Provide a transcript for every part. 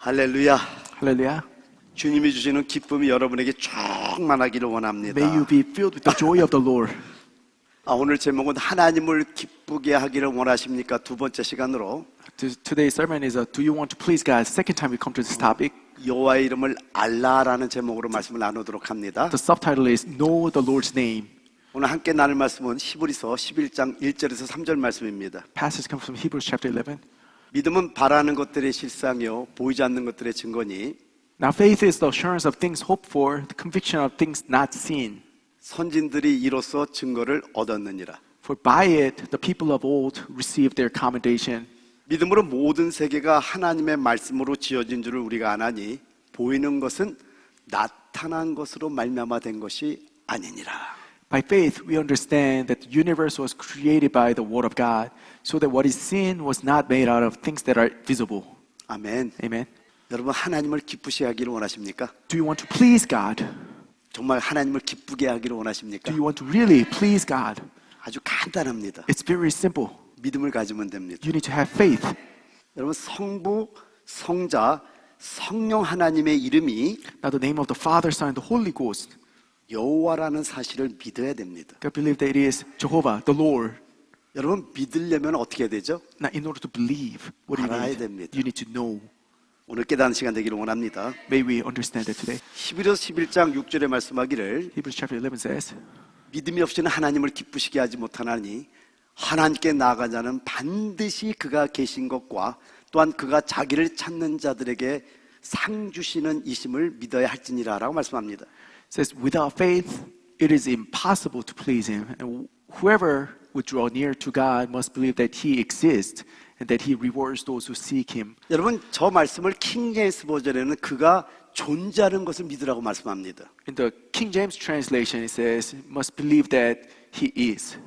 할렐루야. Hallelujah. 주님이 주시는 기쁨이 여러분에게 충만하기를 원합니다. May you be filled with the joy of the Lord. 오늘 제목은 하나님을 기쁘게 하기를 원하십니까? 두 번째 시간으로 Today's sermon is Do you want to please God? Second time we come to this topic. 여호와의 이름을 알라라는 제목으로 말씀을 나누도록 합니다. The subtitle is Know the Lord's Name. 오늘 함께 나눌 말씀은 히브리서 11장 1절에서 3절 말씀입니다. Passage comes from Hebrews chapter 11. 믿음은 바라는 것들의 실상이요 보이지 않는 것들의 증거니 Now faith is the assurance of things hoped for, the conviction of things not seen. 선진들이 이로써 증거를 얻었느니라. For by it the people of old received their commendation. 믿음으로 모든 세계가 하나님의 말씀으로 지어진 줄을 우리가 아나니 보이는 것은 나타난 것으로 말미암아 된 것이 아니니라. By faith we understand that the universe was created by the word of God, so that what is seen was not made out of things that are visible. 아멘. Amen. 여러분 하나님을 기쁘시게 하기를 원하십니까? Do you want to please God? 정말 하나님을 기쁘게 하기를 원하십니까? Do you want to really please God? 아주 간단합니다. It's very simple. 믿음을 가지면 됩니다. You need to have faith. 여러분 성부, 성자, 성령 하나님의 이름이 Now the name of the Father, Son, and the Holy Ghost. 여호와라는 사실을 믿어야 됩니다. God believe that it is Jehovah, the Lord. 여러분 믿으려면 어떻게 해야 되죠? Now in order to believe, what do you 알아야 need? 됩니다. You need to know. 오늘 깨닫는 시간 되기를 원합니다. May we understand that today. 히브리서 11장 6절에 말씀하기를 Hebrews chapter 11 says, 믿음이 없이는 하나님을 기쁘시게 하지 못하나니 하나님께 나아간 자는 반드시 그가 계신 것과 또한 그가 자기를 찾는 자들에게 상 주시는 이심을 믿어야 할지니라 라고 말씀합니다. says, without faith, it is impossible to please Him. And whoever would draw near to God must believe that He exists and that He rewards those who seek Him. 여러분 저 말씀을 킹 제임스 버전에는 그가 존재하는 것을 믿으라고 말씀합니다. In the King James translation, it says, must believe that He is.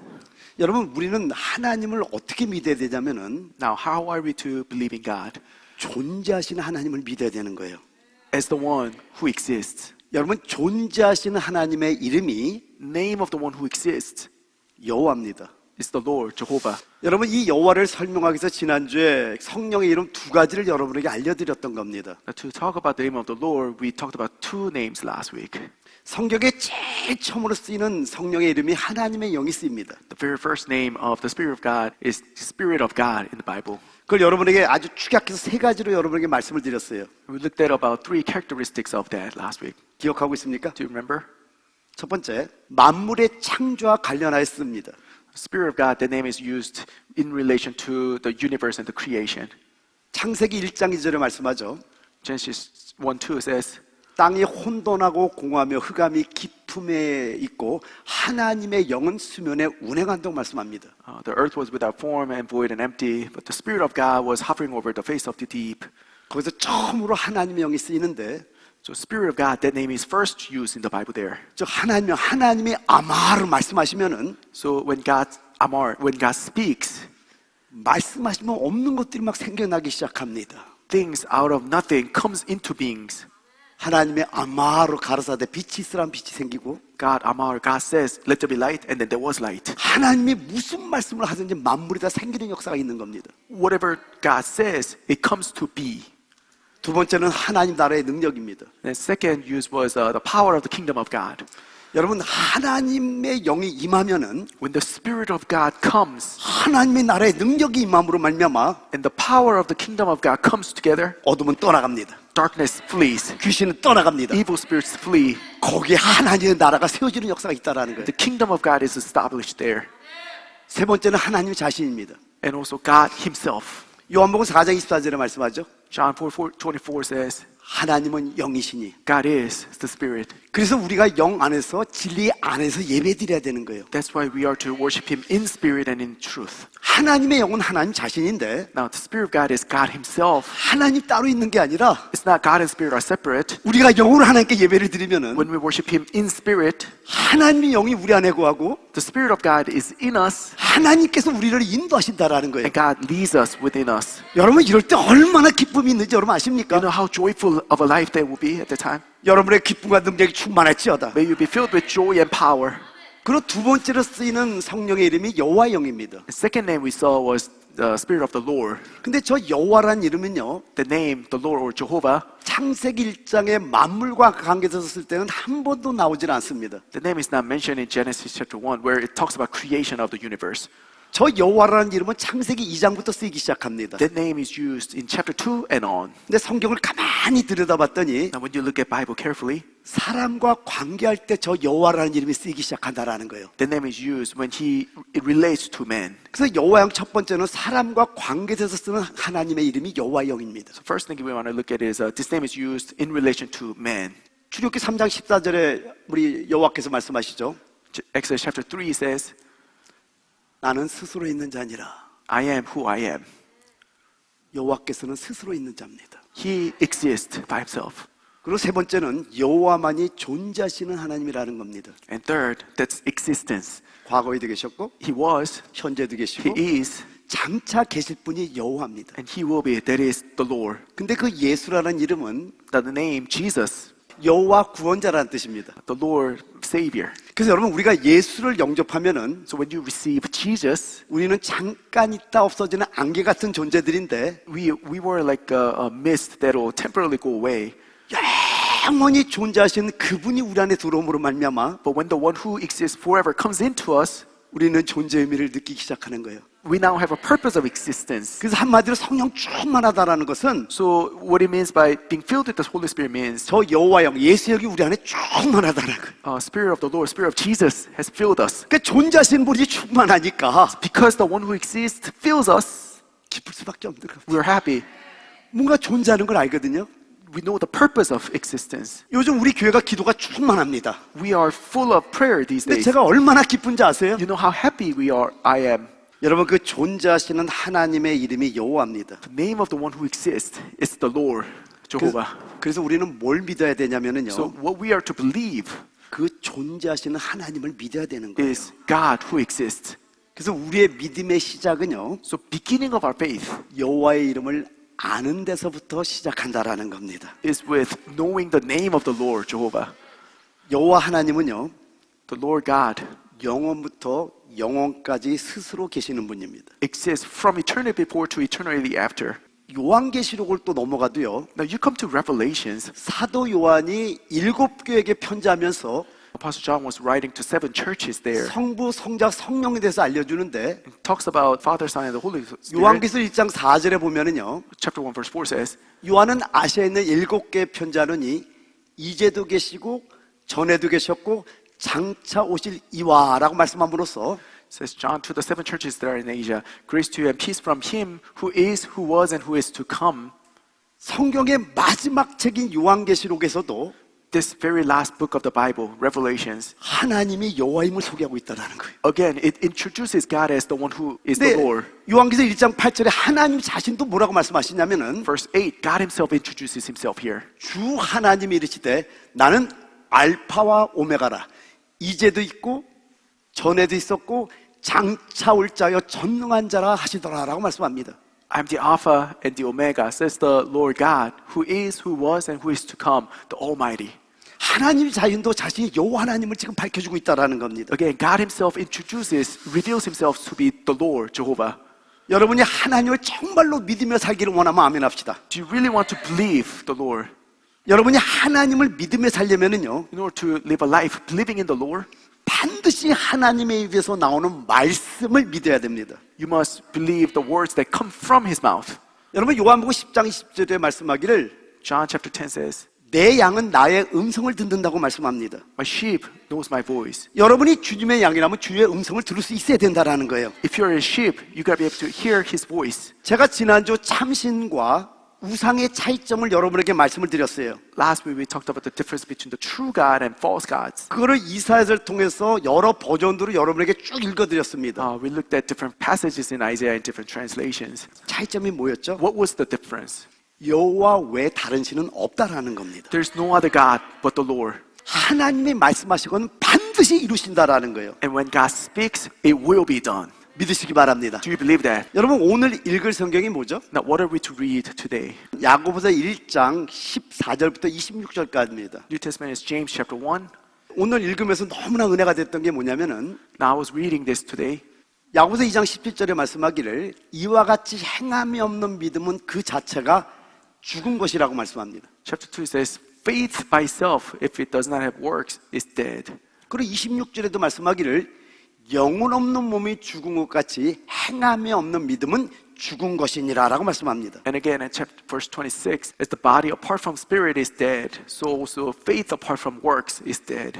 여러분 우리는 하나님을 어떻게 믿어야 되냐면은 Now, how are we to believe in God? 존재하시는 하나님을 믿어야 되는 거예요. As the one who exists. 여러분 존재하시는 하나님의 이름이 Name of the one who exists 여호와입니다. is the Lord, Jehovah. 여러분 이 여호와를 설명하기 위해서 지난주에 성령의 이름 두 가지를 여러분에게 알려드렸던 겁니다. Now, to talk about the name of the Lord, we talked about two names last week. 성경에 제일 처음으로 쓰이는 성령의 이름이 하나님의 영이 쓰입니다. The very first name of the Spirit of God is Spirit of God in the Bible. 그걸 여러분에게 아주 축약해서 세 가지로 여러분에게 말씀을 드렸어요. We looked at about three characteristics of that last week. 기억하고 있습니까? Do you remember? 첫 번째, 만물의 창조와 관련하였습니다. Spirit of God, that name is used in relation to the universe and the creation. 창세기 1장 2절에 말씀하죠. Genesis 1:2 says, 땅이 혼돈하고 공허하며 흑암이 깊음에 있고 하나님의 영은 수면에 운행한다고 말씀합니다. the earth was without form and void and empty, but the Spirit of God was hovering over the face of the deep. 거기서 처음으로 하나님의 영이 쓰이는데 So Spirit of God, that name is first used in the Bible there. 저 하나님이 아마로 말씀하시면은 So when God speaks, 말씀하시면 없는 것들이 막 생겨나기 시작합니다. things out of nothing comes into beings. 하나님의 아마로 가라사대 빛이 있으라는 빛이 생기고 God says, let there be light, and then there was light. 하나님이 무슨 말씀을 하든지 만물이 다 생기는 역사가 있는 겁니다. Whatever God says, it comes to be. 두 번째는 하나님 나라의 능력입니다. The second use was the power of the kingdom of God. 여러분 하나님의 영이 임하면은 When the Spirit of God comes 하나님의 나라의 능력이 임함으로 말미암아 and the power of the kingdom of God comes together, 어둠은 떠나갑니다. darkness flees, 귀신은 떠나갑니다. evil spirits flee. 거기에 하나님의 나라가 세워지는 역사가 있다라는 거예요. The kingdom of God is established there. 세 번째는 하나님 자신입니다. And also God Himself. 요한복음 4장 24절에 말씀하죠. John 4:24 says, 하나님은 영이시니 God is the Spirit. 그래서 우리가 영 안에서 진리 안에서 예배드려야 되는 거예요. That's why we are to worship Him in spirit and in truth. 하나님의 영은 하나님 자신인데 Now, the Spirit of God is God Himself. 하나님 따로 있는 게 아니라 It's not God and Spirit are separate. 우리가 영으로 하나님께 예배를 드리면은 When we worship Him in spirit, 하나님의 영이 우리 안에 거하고 the Spirit of God is in us, 하나님께서 우리를 인도하신다라는 거예요. and God leads us within us. 여러분 이럴 때 얼마나 기쁨이 있는지 여러분 You 아십니까? know how joyful of a life that will be at the time? 여러분의 기쁨과 능력이 충만할지어다. May you be filled with joy and power. 그리고 두 번째로 쓰이는 성령의 이름이 여호와 영입니다. The second name we saw was the Spirit of the Lord. 근데 저 여호와라는 이름은요, The name, the Lord or Jehovah, 창세기 1장에 만물과 관계에서 쓸 때는 한 번도 나오질 않습니다. the name is not mentioned in Genesis chapter 1 where it talks about creation of the universe. 저 여호와라는 이름은 창세기 2장부터 쓰이기 시작합니다. That name is used in chapter 2 and on. 근데 성경을 가만히 들여다봤더니 Now when you look at Bible carefully, 사람과 관계할 때 저 여호와라는 이름이 쓰이기 시작한다라는 거예요. the name is used when it relates to man. 그래서 여호와형 첫 번째는 사람과 관계에서 쓰는 하나님의 이름이 여호와형입니다. So first thing we want to look at is this name is used in relation to man. 출애굽기 3장 14절에 우리 여호와께서 말씀하시죠. Exodus chapter 3 says, 나는 스스로 있는 자니라. I am who I am. 여호와께서는 스스로 있는 자입니다. He exists by himself. 그리고 세 번째는 여호와만이 존재하시는 하나님이라는 겁니다. And third, that's existence. 과거에도 계셨고 He was, 현재도 계시고 he is, 장차 계실 분이 여호와입니다. and he will be. That is the Lord. 근데 그 예수라는 이름은 The name Jesus, 여호와 구원자라는 뜻입니다. the Lord Savior. 그래서 여러분 우리가 예수를 영접하면은 So when you receive Jesus, 우리는 잠깐 있다 없어지는 안개 같은 존재들인데 we were like a mist that will temporarily go away. 영원히 존재하시는 그분이 우리 안에 들어옴으로 말미암아 But when the one who exists forever comes into us, 우리는 존재의 의미를 느끼기 시작하는 거예요. we now have a purpose of existence. 그래서 한마디로 성령 충만하다라는 것은 So what it means by being filled with the Holy Spirit means 저 여호와형 예수형이 우리 안에 충만하다는 거예요. Spirit of the Lord, Spirit of Jesus has filled us. 그러니까 존재하시는 분이 충만하니까 Because the one who exists fills us, 기쁠 수밖에 없는 거예요. we're happy. 뭔가 존재하는 걸 알거든요. We know the purpose of existence. 요즘 우리 교회가 기도가 충만합니다. We are full of prayer these 근데 days. 제가 얼마나 기쁜지 아세요? You know how happy I am. 여러분 그 존재하시는 하나님의 이름이 여호와입니다. The name of the one who exists is the Lord, Jehovah. 그래서 우리는 뭘 믿어야 되냐면은요. So what we are to believe 그 존재하시는 하나님을 믿어야 되는 거예요. is God who exists. 그래서 우리의 믿음의 시작은요. So beginning of our faith 여호와의 이름을 아는 데서부터 시작한다라는 겁니다. is with knowing the name of the Lord, Jehovah. 여호와 하나님은요. The Lord God 영원부터 영원까지 스스로 계시는 분입니다. exists from eternity before to eternity after. 요한계시록을 또 넘어가도요. Now you come to Revelations. 사도 요한이 7교회에게 편지하면서 Apostle John was writing to 7 churches there. 성부, 성자, 성령에 대해서 알려주는데 It talks about Father, Son, and the Holy Spirit. 요한계시록 1장 4절에 보면은요. Chapter 1 verse 4 says, 요한은 아시아에 있는 7개 편지하노니 이제도 계시고 전에도 계셨고 장차 오실 이와라고 말씀함으로써 says John to the 7 churches that are in Asia, grace to you and peace from him who is, who was, and who is to come. 성경의 마지막 책인 요한계시록에서도 This very last book of the Bible, Revelations, 하나님이 여호와임을 소개하고 있다는 거예요. again, it introduces God as the one who is the 근데 Lord. 요한계시록 1장 8절에 하나님 자신도 뭐라고 말씀하시냐면은 Verse 8, God himself introduces himself here. 주 하나님이 이르시되 나는 알파와 오메가라. 이제도 있고 전에도 있었고 장차 올 자여 전능한 자라 하시더라라고 말씀합니다. I'm the Alpha and the Omega, says the Lord God, who is, who was, and who is to come, the Almighty. 하나님 자신도 자신이 여호와 하나님을 지금 밝혀주고 있다라는 겁니다. Again, God himself reveals himself to be the Lord, Jehovah. 여러분이 하나님을 정말로 믿으며 살기를 원하면 아멘합시다. Do you really want to believe the Lord? 여러분이 하나님을 믿으며 살려면은요, In order to live a life believing in the Lord, 반드시 하나님의 입에서 나오는 말씀을 믿어야 됩니다. you must believe the words that come from his mouth. 여러분 요한복음 10장 20절에 말씀하기를 John chapter 10 says, 내 양은 나의 음성을 듣는다고 말씀합니다. my sheep knows my voice. 여러분이 주님의 양이라면 주의 음성을 들을 수 있어야 된다라는 거예요. If you're a sheep, you got to be able to hear his voice. 제가 지난주 참신과 우상의 차이점을 여러분에게 말씀을 드렸어요. Last week we talked about the difference between the true God and false gods. 그거를 이사야서를 통해서 여러 버전으로 여러분에게 쭉 읽어드렸습니다. We looked at different passages in Isaiah in different translations. 차이점이 뭐였죠? What was the difference? 여호와 외 다른 신은 없다라는 겁니다. There's no other God but the Lord. 하나님이 말씀하시고는 반드시 이루신다라는 거예요. And when God speaks, it will be done. 믿으시기 바랍니다. Do you believe that? 여러분 오늘 읽을 성경이 뭐죠? Now, what are we to read today? 야고보서 1장 14절부터 26절까지입니다. New Testament is James chapter 1. 오늘 읽으면서 너무나 은혜가 됐던 게 뭐냐면은 Now, I was reading this today. 야고보서 2장 17절에 말씀하기를 이와 같이 행함이 없는 믿음은 그 자체가 죽은 것이라고 말씀합니다. Chapter 2 says, faith by itself, if it does not have works, is dead. 그리고 26절에도 말씀하기를 영혼 없는 몸이 죽은 것 같이 행함이 없는 믿음은 죽은 것이니라 라고 말씀합니다. And again, in chapter verse 26, as the body apart from spirit is dead, so also faith apart from works is dead.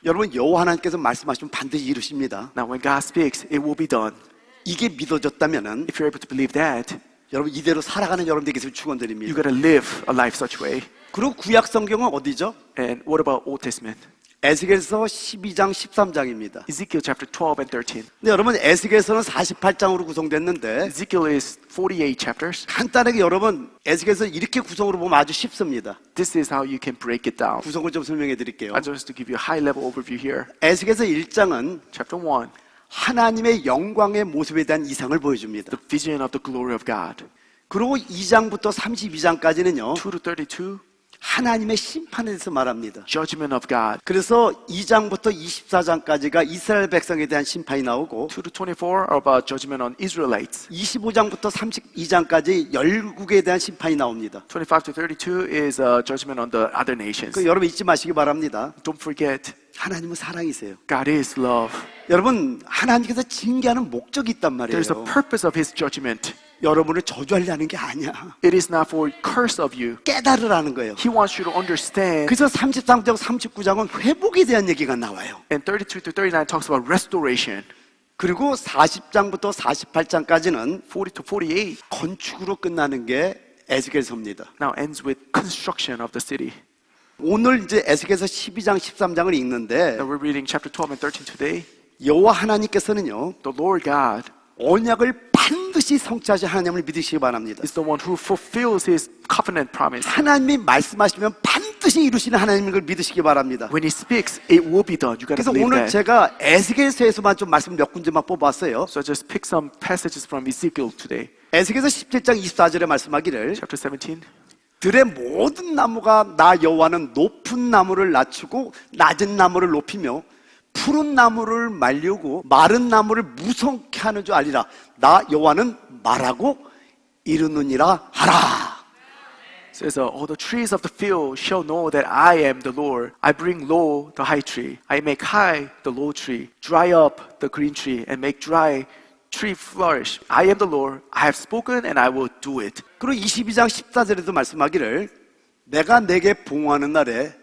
여러분 여호와 하나님께서 말씀하시면 반드시 이루십니다. Now, when God speaks, it will be done. 이게 믿어졌다면은 If you're able to believe that, 여러분 이대로 살아가는 여러분들에게 you 축원드립니다. gotta live a life such way. 그리고 구약 성경은 어디죠? And what about Old Testament? 에스겔서 12장 13장입니다. Ezekiel chapter 12 and 13. 근데 여러분 에스겔서는 48장으로 구성됐는데 Ezekiel is 48 chapters. 간단하게 여러분 에스겔서 이렇게 구성으로 보면 아주 쉽습니다. This is how you can break it down. 구성을 좀 설명해 드릴게요. I just to give you a high level overview here. 에스겔서 1장은 Chapter 1, 하나님의 영광의 모습에 대한 이상을 보여줍니다. the vision of the glory of God. 그리고 2장부터 32장까지는요 2 to 32, 하나님의 심판에 대해서 말합니다. judgment of God. 그래서 2장부터 24장까지가 이스라엘 백성에 대한 심판이 나오고 2 to 24 are about judgment on Israelites. 25장부터 32장까지 열국에 대한 심판이 나옵니다. 25 to 32 is judgment on the other nations. 그 여러분 잊지 마시기 바랍니다. Don't forget, 하나님은 사랑이세요. God is love. 여러분 하나님께서 징계하는 목적이 있단 말이에요. There's a purpose of His judgment. 여러분을 저주하려는 게 아니야. It is not for curse of you. 깨달으라는 거예요. He wants you to understand. 그래서 33장 39장은 회복에 대한 얘기가 나와요. And 32 to 39 talks about restoration. 그리고 40장부터 48장까지는 40 to 48 건축으로 끝나는 게 에스겔서입니다. now ends with construction of the city. 오늘 이제 에스겔서 12장 13장을 읽는데 Now we're reading chapter 12 and 13 today. 여호와 하나님께서는요 The Lord God 언약을 반드시 성취하실 하나님을 믿으시기 바랍니다. is the one who fulfills His covenant promise. 하나님이 말씀하시면 반드시 이루시는 하나님인 걸 믿으시기 바랍니다. When He speaks, it will be done. You got 그래서 to believe 오늘 that. 제가 에스겔서에서만 좀 말씀 몇 군데만 뽑았어요. So I just pick some passages from Ezekiel today. 에스겔서 17장 24절에 말씀하기를 Chapter 17. 들의 모든 나무가 나 여호와는 높은 나무를 낮추고 낮은 나무를 높이며 푸른 나무를 말리고 마른 나무를 무성케 하는 줄 알리라. 나 여호와는 말하고 이루느니라 하라. It says, all the trees of the field shall know that I am the Lord. I bring low the high tree. I make high the low tree. Dry up the green tree and make dry tree flourish. I am the Lord. I have spoken and I will do it. 그리고 22장 14절에도 말씀하기를 내가 내게 봉하는 날에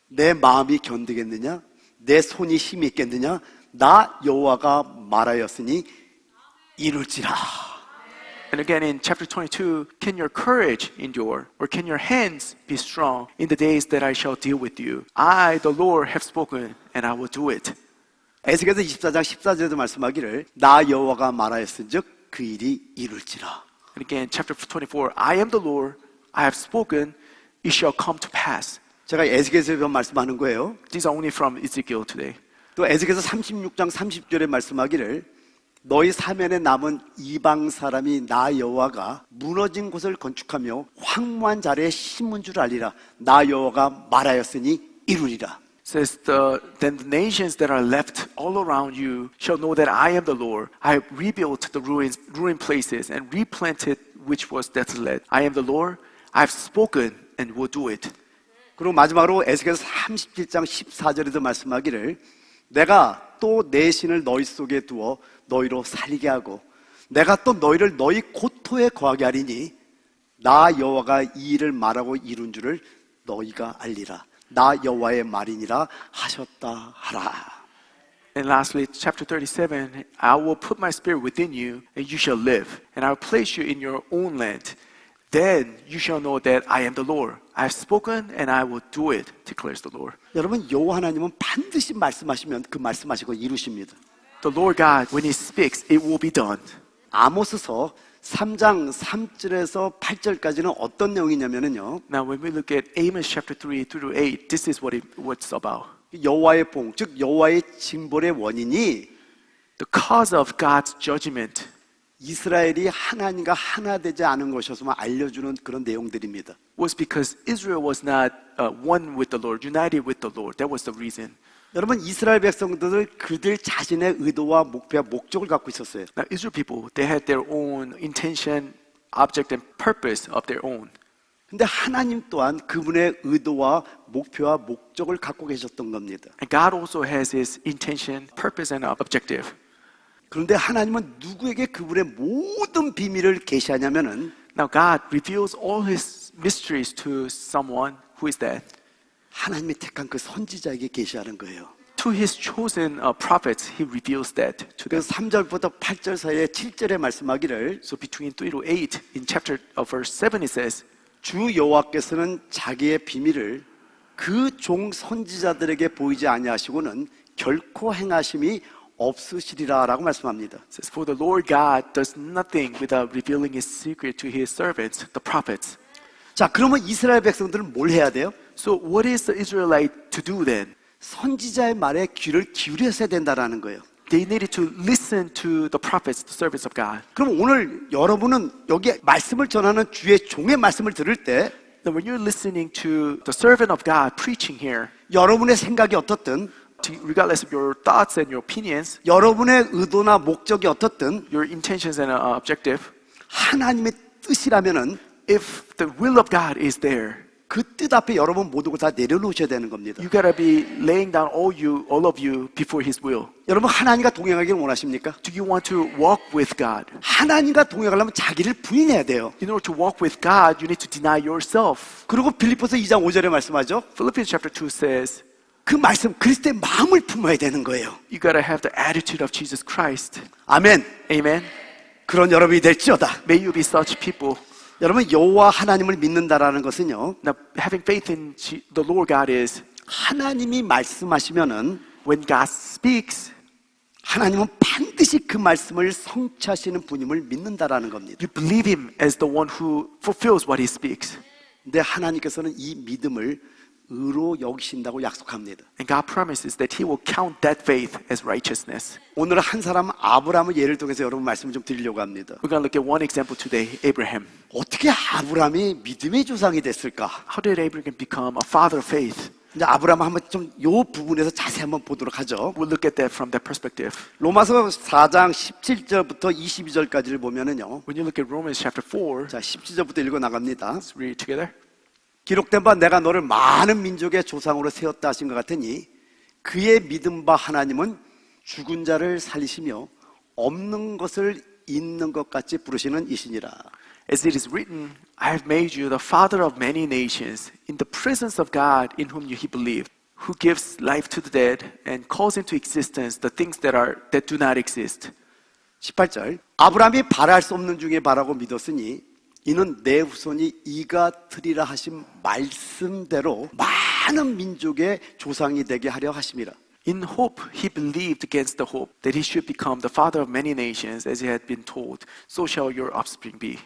내 마음이 견디겠느냐? 내 손이 힘이 있겠느냐? 나 여호와가 말하였으니 이룰지라. And again in chapter 22, can your courage endure? Or can your hands be strong in the days that I shall deal with you? I, the Lord, have spoken and I will do it. 에스겔서 24장 14절에도 말씀하기를 나 여호와가 말하였은즉 그 일이 이룰지라. And again, chapter 24, I am the Lord, I have spoken, it shall come to pass. 제가 에스겔서에 말씀하는 거예요. These are only from Ezekiel today. 또 에스겔서 36장 30절에 말씀하기를 너희 사면에 남은 이방 사람이 나 여호와가 무너진 곳을 건축하며 황무한 자리에 심은 줄 알리라. 나 여호와가 말하였으니 이루리라. Says then the nations that are left all around you shall know that I am the Lord. I have rebuilt the ruined places and replanted which was desolate. I am the Lord. I have spoken and will do it. 그리고 마지막으로 에스겔서 37장 14절에도 말씀하기를 내가 또 내 신을 너희 속에 두어 너희로 살게 하고 내가 또 너희를 너희 고토에 거하게 하리니 나 여호와가 이 일을 말하고 이룬 줄을 너희가 알리라. 나 여호와의 말이니라 하셨다 하라. And lastly, chapter 37, I will put my spirit within you, and you shall live, and I will place you in your own land. Then you shall know that I am the Lord. I have spoken, and I will do it, declares the Lord. 여러분 여호와 하나님은 반드시 말씀하시면 그 말씀하시고 이루십니다. The Lord God, when He speaks, it will be done. 아모스서 3장 3절에서 8절까지는 어떤 내용이냐면요. Now, when we look at Amos chapter 3 through to 8, this is what it's about. 여호와의 봉, 즉 여호와의 징벌의 원인이 The cause of God's judgment 이스라엘이 하나님과 하나 되지 않은 것이었음을 알려주는 그런 내용들입니다. was because Israel was not one with the Lord, united with the Lord. That was the reason. 여러분 이스라엘 백성들 그들 자신의 의도와 목표와 목적을 갖고 있었어요. Now, Israel people, they had their own intention, object, and purpose of their own. 근데 하나님 또한 그분의 의도와 목표와 목적을 갖고 계셨던 겁니다. And God also has His intention, purpose, and objective. 그런데 하나님은 누구에게 그분의 모든 비밀을 계시하냐면은 Now, God reveals all His mysteries to someone. Who is that? 하나님이 택한 그 선지자에게 계시하는 거예요. To His chosen prophets, He reveals that to them. 그래서 3절부터 8절 사이에 7절에 말씀하기를 So between 3 to 8, in chapter verse 7, it says, 주 여호와께서는 자기의 비밀을 그 종 선지자들에게 보이지 아니하시고는 결코 행하심이 없으시리라라고 말씀합니다. It says, For the Lord God does nothing without revealing His secret to His servants, the prophets. 자, 그러면 이스라엘 백성들은 뭘 해야 돼요? So what is the Israelite to do then? 선지자의 말에 귀를 기울여야 된다라는 거예요. They needed to listen to the prophets, the servants of God. 그럼 오늘 여러분은 여기 말씀을 전하는 주의 종의 말씀을 들을 때 Now when you're listening to the servant of God preaching here, 여러분의 생각이 어떻든 regardless of your thoughts and your opinions, 여러분의 의도나 목적이 어떻든 your intentions and objective, 하나님의 뜻이라면은 if the will of God is there, 그 뜻 앞에 여러분 모든 걸 다 내려놓으셔야 되는 겁니다. you gotta be laying down all of you before His will. 여러분 하나님과 동행하기를 원하십니까? Do you want to walk with God? 하나님과 동행하려면 자기를 부인해야 돼요. In order to walk with God, you need to deny yourself. 그리고 빌립보서 2장 5절에 말씀하죠. Philippians chapter 2 says, 그 말씀 그리스도의 마음을 품어야 되는 거예요. you gotta have the attitude of Jesus Christ. 아멘. Amen. 그런 여러분이 될지어다. May you be such people. 여러분 여호와 하나님을 믿는다라는 것은요. Now, having faith in the Lord God is 하나님이 말씀하시면은 when God speaks, 하나님은 반드시 그 말씀을 성취하시는 분임을 믿는다라는 겁니다. you believe Him as the one who fulfills what He speaks. 근데 하나님께서는 이 믿음을 의로 여기신다고 약속합니다. And God promises that He will count that faith as righteousness. 오늘 한 사람 아브라함을 예를 통해서 여러분 말씀을 좀 드리려고 합니다. We're going to look at one example today, Abraham. 어떻게 아브라함이 믿음의 조상이 됐을까? How did Abraham become a father of faith? 이제 아브라함 한번 좀 요 부분에서 자세히 한번 보도록 하죠. We'll look at that from that perspective. 로마서 4장 17절부터 22절까지를 보면은요. When you look at Romans chapter 4, 자, 17절부터 읽어 나갑니다. let's read it together. 기록된 바 내가 너를 많은 민족의 조상으로 세웠다 하신 것 같으니 그의 믿음 바 하나님은 죽은 자를 살리시며 없는 것을 있는 것 같이 부르시는 이시니라. As it is written, I have made you the father of many nations in the presence of God in whom he believed, who gives life to the dead and calls into existence the things that do not exist. 18절 아브라함이 바랄 수 없는 중에 바라고 믿었으니 이는 내 후손이 이가 되리라 하신 말씀대로 많은 민족의 조상이 되게 하려 하심이라. In hope, he believed against the hope that he should become the father of many nations, as he had been told, so shall your offspring be.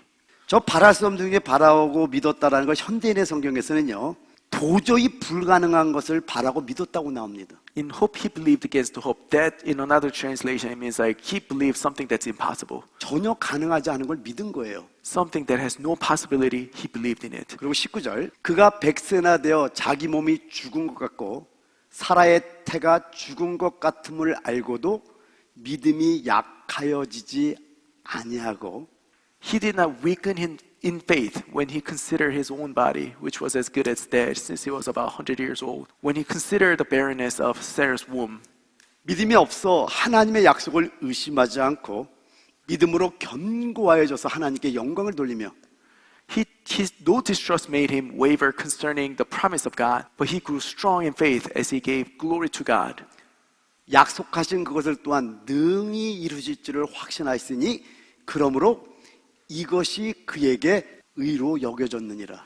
저 바랄 수 없는 중에 바라고 믿었다라는 걸 현대인의 성경에서는요 도저히 불가능한 것을 바라고 믿었다고 나옵니다. In hope, he believed against the hope. That, in another translation, it means like he believed something that's impossible. 전혀 가능하지 않은 걸 믿은 거예요. Something that has no possibility, he believed in it. 그리고 19절 그가 백세나 되어 자기 몸이 죽은 것 같고 사라의 태가 죽은 것 같음을 알고도 믿음이 약하여지지 아니하고 He did not weaken in faith when he considered his own body, which was as good as dead since he was about 100 years old. When he considered the barrenness of Sarah's womb, 믿음이 없어 하나님의 약속을 의심하지 않고 믿음으로 견고하여져서 하나님께 영광을 돌리며 his no distrust made him waver concerning the promise of God, but he grew strong in faith as he gave glory to God. 약속하신 그것을 또한 능히 이루실 줄을 확신하였으니 그러므로 이것이 그에게 의로 여겨졌느니라.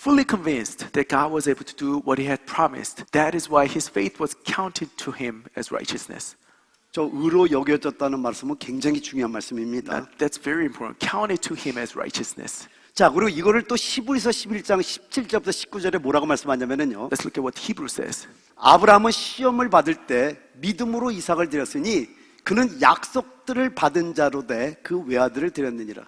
Fully convinced that God was able to do what he had promised, that is why his faith was counted to him as righteousness. 저 의로 여겨졌다는 말씀은 굉장히 중요한 말씀입니다. That's very important. Counted to him as righteousness. 자, 그리고 이거를 또 히브리서 11장 17절부터 19절에 뭐라고 말씀하냐면요. Let's look at what Hebrew says. 아브라함은 시험을 받을 때 믿음으로 이삭을 드렸으니 그는 약속들을 받은 자로 돼 그 외아들을 드렸느니라.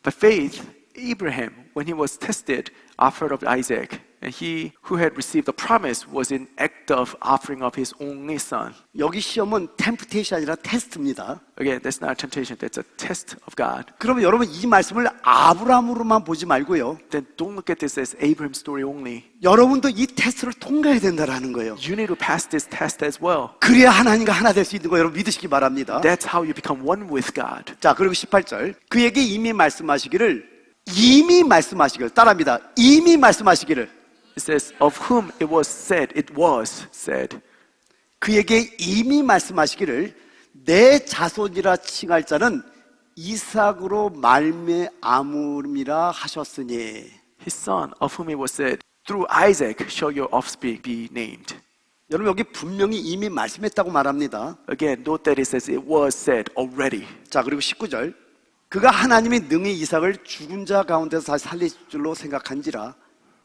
By faith, Abraham, when he was tested, offered up Isaac. And he who had received the promise was in act of offering up his only son. 여기 시험은 템프테이션이 아니라 테스트입니다. Again, that's not a temptation, that's a test of God. 그러면 여러분 이 말씀을 아브라함으로만 보지 말고요. Then don't look at this as Abraham's story only. 여러분도 이 테스트를 통과해야 된다라는 거예요. You need to pass this test as well. 그래야 하나님과 하나 될 수 있는 거 여러분 믿으시기 바랍니다. That's how you become one with God. 자, 그리고 18절. 그에게 이미 말씀하시기를 따라합니다. 이미 말씀하시기를. It says, of whom it was said. 그에게 이미 말씀하시기를 내 자손이라 칭할 자는 이삭으로 말미암음이라 하셨으니. His son, of whom it was said, through Isaac shall your offspring be named. 여러분 여기 분명히 이미 말씀했다고 말합니다. Again, note that it says it was said already. 자, 그리고 19절. 그가 하나님이 능히 이삭을 죽은 자 가운데서 다시 살릴 줄로 생각한지라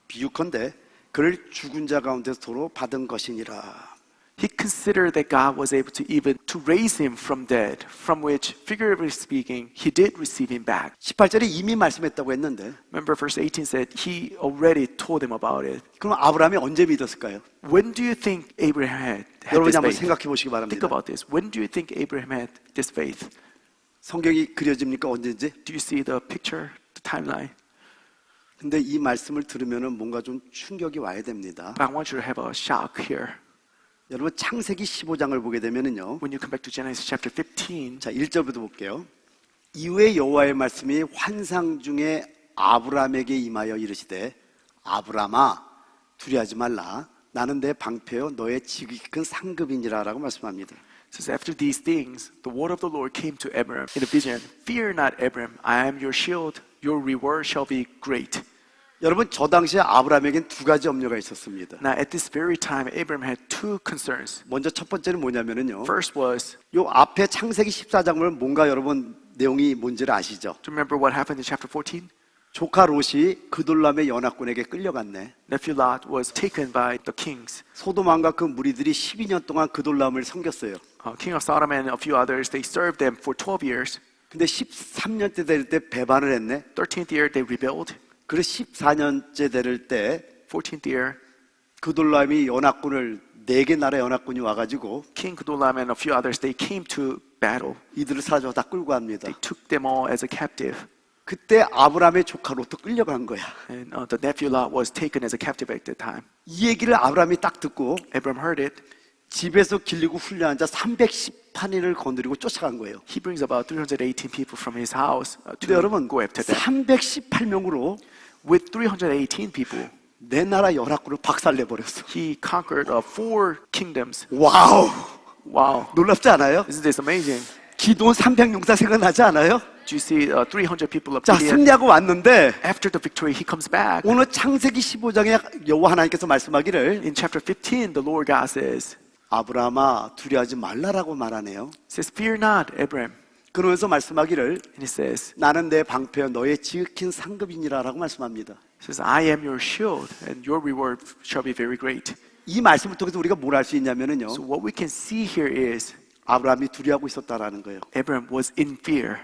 비유컨대 그를 죽은 자 가운데서 도로 받은 것이니라. He considered that God was able to even to raise him from dead, from which, figuratively speaking, he did receive him back. 18절에 이미 말씀했다고 했는데 Remember verse 18 said he already told him about it. 그럼 아브라함이 언제 믿었을까요? When do you think Abraham had 여러분이 this 한번 faith? 생각해 보시기 Think 바랍니다. about this. When do you think Abraham had this faith? 성경이 그려집니까? 언제인지? Do you see the picture, the timeline? 근데 이 말씀을 들으면 뭔가 좀 충격이 와야 됩니다. But I want you to have a shock here. 여러분 창세기 15장을 보게 되면은요. When you come back to Genesis chapter 15, 자, 1절부터 볼게요. 이후에 여호와의 말씀이 환상 중에 아브라함에게 임하여 이르시되 아브라함아 두려워하지 말라 나는 내 방패요 너의 지극히 큰 상급이니라라고 말씀합니다. it says, after these things, the word of the Lord came to Abraham in a vision. Fear not, Abraham, I am your shield. Your reward shall be great. 여러분 저 당시에 아브라함에겐 두 가지 염려가 있었습니다. Now, at this very time, Abraham had two concerns. 먼저 첫 번째는 뭐냐면은요. First was, 요 앞에 창세기 14장 보면 뭔가 여러분 내용이 뭔지를 아시죠? do you remember what happened in chapter 14? 조카 롯이 그돌람의 연합군에게 끌려갔네. Nephew Lot was taken by the kings. 소돔왕과 그 무리들이 12년 동안 그돌람을 섬겼어요. King of Sodom and a few others, they served them for 12 years. 근데 13년째 될 때 배반을 했네. 13th year, they rebelled. 그리고 14년째 될 때 14th year, 그돌람이 연합군을 4개 나라 연합군이 와가지고 King Kedorlaomer and a few others, they came to battle. 이들을 사라져 다 끌고 갑니다. They took them all as a captive. 그때 아브라함의 조카 롯도 끌려간 거야. And the nephew Lot was taken as a captive at that time. 이 얘기를 아브라함이 딱 듣고 Abraham heard it. 집에서 길리고 훈련한 자 318인을 건드리고 쫓아간 거예요. He brings about 318 people from his house 근데 to 여러분 go after them. 318명으로 With 318 people, 내 나라 연합군을 박살내버렸어. he conquered 4 kingdoms. 와우! Wow. 놀랍지 않아요? Isn't this amazing? 기도원 300용사 생각나지 않아요? Do you see 300 people of 자, Gideon? 승리하고 왔는데 After the victory, he comes back. 오늘 창세기 15장에 여호와 하나님께서 말씀하기를 In chapter 15, the Lord God says, 아브라함아 두려워하지 말라라고 말하네요. says, fear not, Abraham. 그러면서 말씀하기를 And he says, 나는 내 방패여 너의 지극힌 상급이니라라고 말씀합니다. says, I am your shield, and your reward shall be very great. 이 말씀을 통해서 우리가 뭘 알 수 있냐면은요. So what we can see here is 아브라함이 두려워하고 있었다라는 거예요. Abraham was in fear.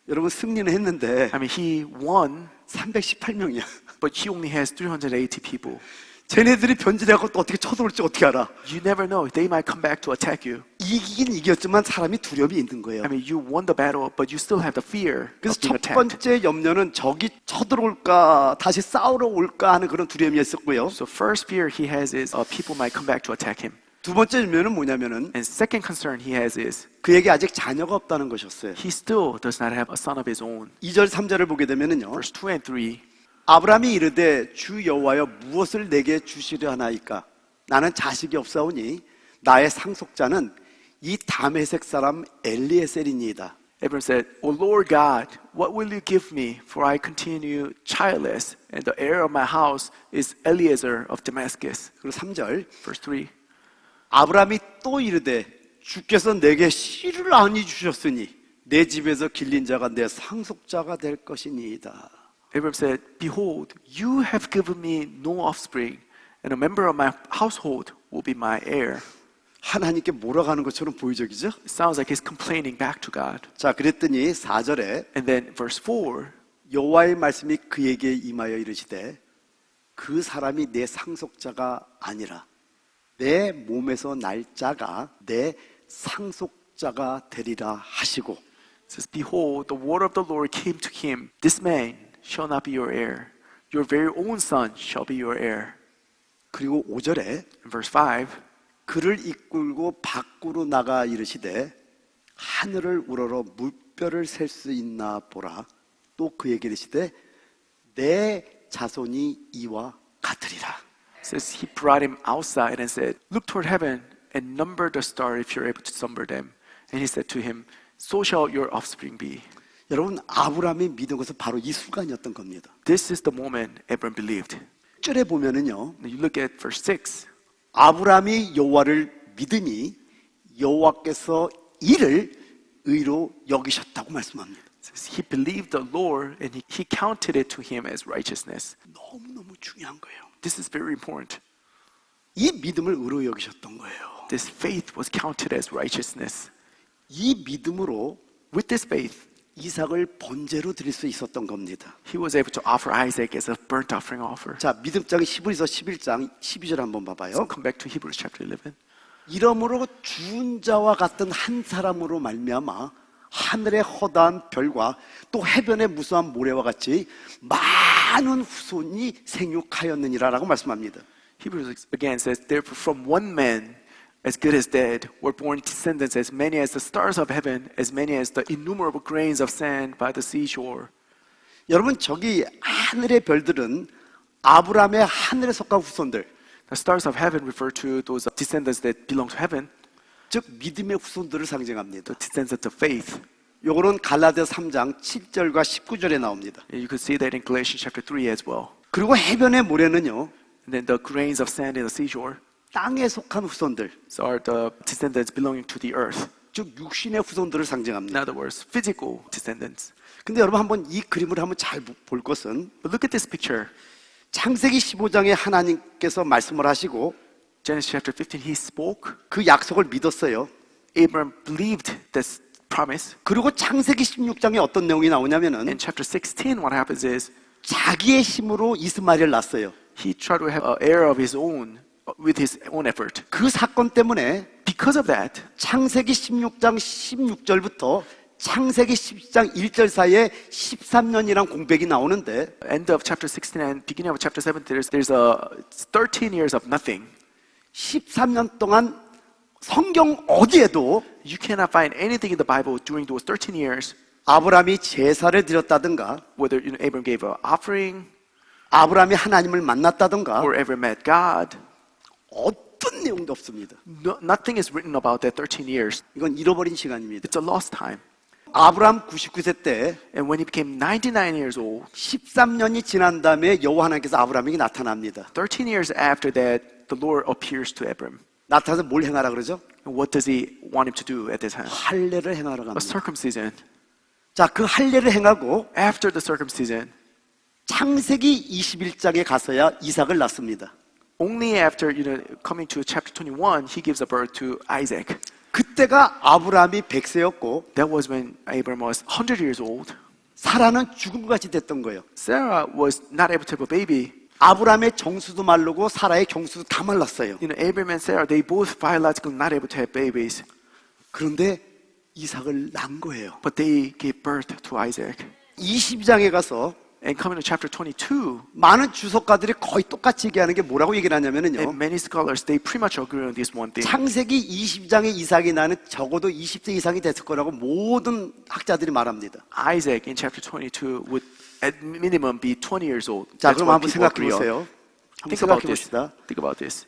여러분 승리는 했는데 I mean, he won, 318명이야. but he only has 380 people. 쟤네들이 변질해갖고 또 어떻게 쳐들어올지 어떻게 알아? You never know. They might come back to attack you. 이기긴 이겼지만 사람이 두려움이 있는 거예요. I mean, you won the battle, but you still have the fear 그래서 of being 첫 attacked. 번째 염려는 적이 쳐들어올까 다시 싸우러 올까 하는 그런 두려움이 있었고요. So first fear he has is people might come back to attack him. 두 번째 염려는 뭐냐면은 And second concern he has is 그에게 아직 자녀가 없다는 것이었어요. he still does not have a son of his own. 2절 3절을 보게 되면은요. Verse 2 and 3, 아브라함이 이르되 주 여호와여 무엇을 내게 주시려 하나이까? 나는 자식이 없사오니 나의 상속자는 이 다메섹 사람 엘리에셀이니이다. Abraham said, O Lord God, what will you give me? For I continue childless, and the heir of my house is Eliezer of Damascus. 그리고 3절 Verse 3, 아브라함이 또 이르되 주께서 내게 씨를 아니 주셨으니 내 집에서 길린 자가 내 상속자가 될 것이니이다. Abraham said, Behold, you have given me no offspring, and a member of my household will be my heir. 하나님께 몰아가는 것처럼 보이적이죠? It sounds like he's complaining back to God. 자, 그랬더니 4절에 And then verse 4, 여호와의 말씀이 그에게 임하여 이르시되 그 사람이 내 상속자가 아니라 내 몸에서 날 자가 내 상속자가 되리라 하시고 It says, Behold, the word of the Lord came to him. This man shall not be your heir. Your very own son shall be your heir. 그리고 5절에 In verse 5, 그를 이끌고 밖으로 나가 이르시되 하늘을 우러러 물결을 셀 수 있나 보라. 또 그에게 이르시되 내 자손이 이와 같으리라. it says, he brought him outside and said, Look toward heaven and number the stars if you're able to number them. And he said to him, So shall your offspring be. 여러분 아브라함이 믿은 것은 바로 이 순간이었던 겁니다. This is the moment Abram believed. 1절에 보면은요. Now you look at verse 6. 아브라함이 여호와를 믿으니 여호와께서 이를 의로 여기셨다고 말씀합니다. It says, he believed the Lord and he counted it to him as righteousness. 너무너무 중요한 거예요. This is very important. 이 믿음을 의로 여기셨던 거예요. This faith was counted as righteousness. 이 믿음으로 With this faith, 이삭을 번제로 드릴 수 있었던 겁니다. he was able to offer Isaac as a burnt offering offer. 자, 믿음장이 히브리서 11장 12절 한번 So 봐봐요. come back to Hebrews chapter 11. 이러므로 죽은 자와 같은 한 사람으로 말미암아 하늘의 허다한 별과 또 해변의 무수한 모래와 같이 많은 후손이 생육하였느니라라고 말씀합니다. Hebrews again says, Therefore from one man as good as dead were born descendants as many as the stars of heaven, as many as the innumerable grains of sand by the seashore. 여러분 저기 하늘의 별들은 아브라함의 하늘에 속한 후손들, The stars of heaven refer to those descendants that belong to heaven, 즉 믿음의 후손들을 상징합니다. the descendants of faith. 요거는 갈라디아 3장 7절과 19절에 나옵니다. You could see that in Galatians chapter 3 as well. 그리고 해변의 모래는요, And then the grains of sand in the seashore 땅에 속한 후손들, are the descendants belonging to the earth. 즉 육신의 후손들을 In 상징합니다. other words, physical descendants. 근데 여러분 한번 이 그림을 한번 잘 볼 것은 But look at this picture. 창세기 15장에 하나님께서 말씀을 하시고 Genesis chapter 15, he spoke. 그 약속을 믿었어요. Abram believed this promise. 그리고 창세기 16장에 어떤 내용이 나오냐면은 In chapter 16, what happens is 자기의 힘으로 이스마엘을 낳았어요. he tried to have an heir of his own with his own effort. 그 사건 때문에 Because of that, 창세기 16장 16절부터 창세기 10장 1절 사이에 13년이란 공백이 나오는데 end of chapter 16 and beginning of chapter 17, there's a 13 years of nothing. 13년 동안 성경 어디에도 You cannot find anything in the Bible during those 13 years, 아브라함이 제사를 드렸다든가 whether Abram gave an offering 아브라함이 하나님을 만났다든가 or ever met God. 어떤 내용도 없습니다. Nothing is written about that 13 years. 이건 잃어버린 시간입니다. It's a lost time. 아브라함 99세 때 And when he became 99 years old, 13년이 지난 다음에 여호와 하나님께서 아브라함에게 나타납니다. 13 years after that, the Lord appears to Abram. 나타나서 뭘 행하라 그러죠? And what does he want him to do at this time? 할례를 행하러 A 갑니다. circumcision. 자, 그 할례를 행하고 After the circumcision, 창세기 21장에 가서야 이삭을 낳습니다. only after coming to chapter 21, he gives a birth to Isaac. 그때가 아브라함이 100세였고 That was when Abram was 100 years old. 사라는 죽음같이 됐던 거예요. Sarah was not able to have a baby. 아브라함의 정수도 마르고 사라의 경수도 다 말랐어요. Abram and Sarah, they both biologically not able to have babies, 그런데 이삭을 낳은 거예요. but they gave birth to Isaac. 22장에 가서 And coming to chapter 22, 많은 주석가들이 거의 똑같이 얘기하는 게 뭐라고 얘기를 하냐면요. and many scholars, they pretty much agree on this one thing. 창세기 20장에 이삭이 나는 적어도 20세 이상이 됐을 거라고 모든 학자들이 말합니다. Isaac in chapter 22 would at minimum be 20 years old. 자, That's 그럼 what 한번 people 생각해 agree on. 보세요. 한번 Think about 생각해 this. 봅시다. Think about this.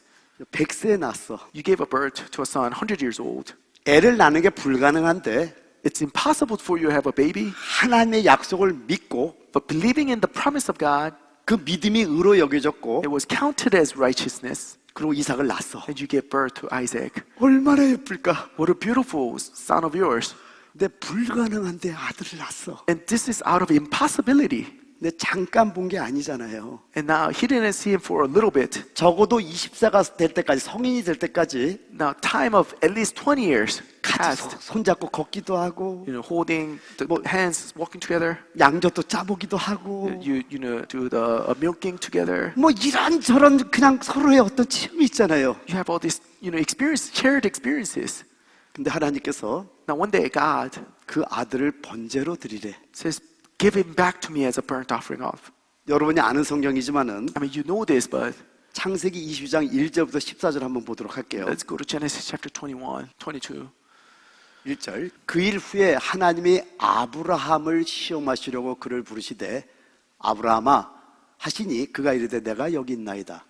100세에 낳았어. You gave a birth to a son 100 years old. 애를 낳는 게 불가능한데 It's impossible for you to have a baby, 하나님의 약속을 믿고 but believing in the promise of God, 그 믿음이 의로 여겨졌고 it was counted as righteousness, 그리고 이삭을 낳았어. and you gave birth to Isaac. 얼마나 예쁠까? What a beautiful son of yours. 근데 불가능한데 아들을 낳았어. And this is out of impossibility. 근데 잠깐 본 게 아니잖아요. And now he didn't see him for a little bit. 적어도 20세가 될 때까지, 성인이 될 때까지 Now time of at least 20 years 같이 passed. 손잡고 걷기도 하고, Holding the hands, walking together. 양젖도 짜보기도 하고, Do the milking together. 뭐 이런저런 그냥 서로의 어떤 체험이 있잖아요. You have all these, experience, shared experiences. 근데 하나님께서 Now one day God 그 아들을 번제로 드리래. says, give him back to me as a burnt offering of. 여러분이 아는 성경이지만은 I mean, you know this, but 창세기 20장 1절부터 14절 한번 보도록 할게요. let's go to Genesis chapter 21, 22. 1절. 그 일 후에 하나님이 아브라함을 시험하시려고 그를 부르시되 아브라함아 하시니 그가 이르되 내가 여기 있나이다.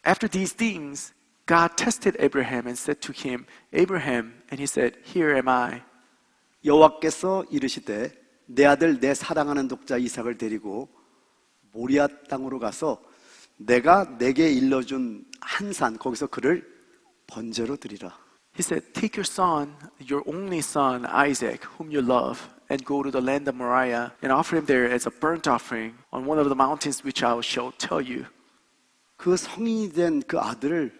After these things, God tested Abraham and said to him, Abraham, and he said, here am I. 여호와께서 이르시되 내 아들 내 사랑하는 독자 이삭을 데리고 모리아 땅으로 가서 내가 내게 일러준 한 산 거기서 그를 번제로 드리라. He said, take your son, your only son, Isaac, whom you love, and go to the land of Moriah and offer him there as a burnt offering on one of the mountains which I shall tell you. 그 성인이 된 그 아들을